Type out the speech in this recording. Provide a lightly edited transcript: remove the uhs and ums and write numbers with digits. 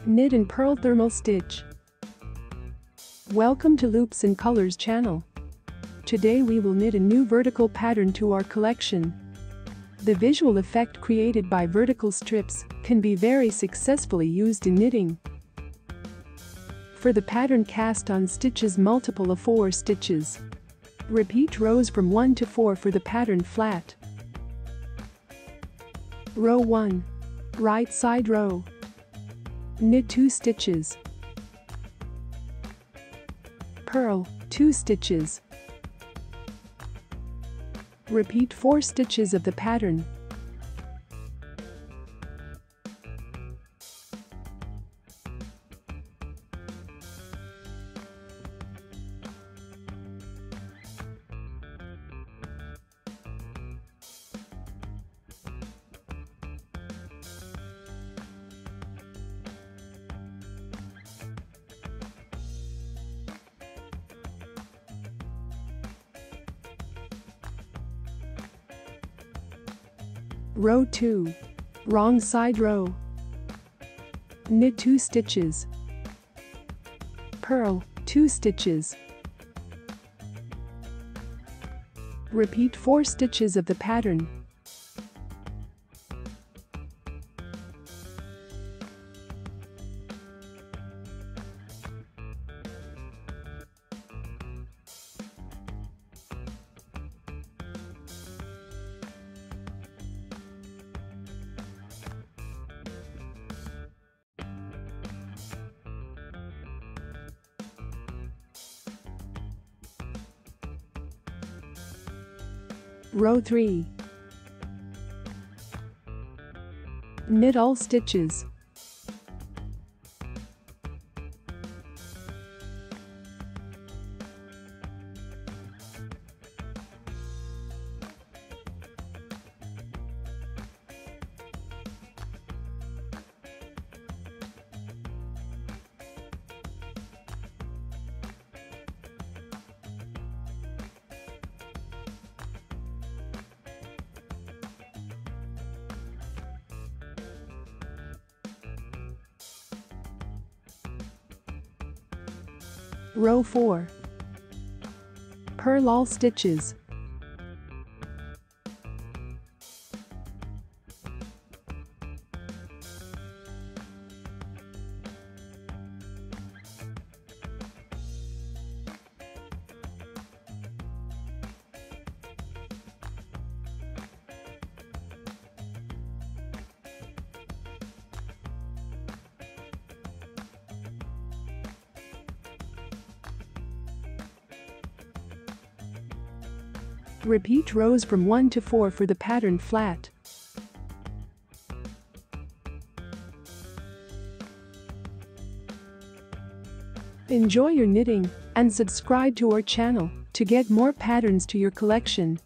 Knit and purl thermal stitch. Welcome to Loops and Colors channel. Today we will knit a new vertical pattern to our collection. The visual effect created by vertical strips can be very successfully used in knitting. For the pattern, cast on stitches multiple of 4 stitches. Repeat rows from 1 to 4 for the pattern flat. Row 1. Right side row. Knit 2 stitches. Purl 2 stitches. Repeat 4 stitches of the pattern. Row 2. Wrong side row. Knit 2 stitches. Purl 2 stitches. Repeat 4 stitches of the pattern. Row 3. Knit all stitches. Row 4. Purl all stitches. Repeat rows from 1 to 4 for the pattern flat. Enjoy your knitting and subscribe to our channel to get more patterns to your collection.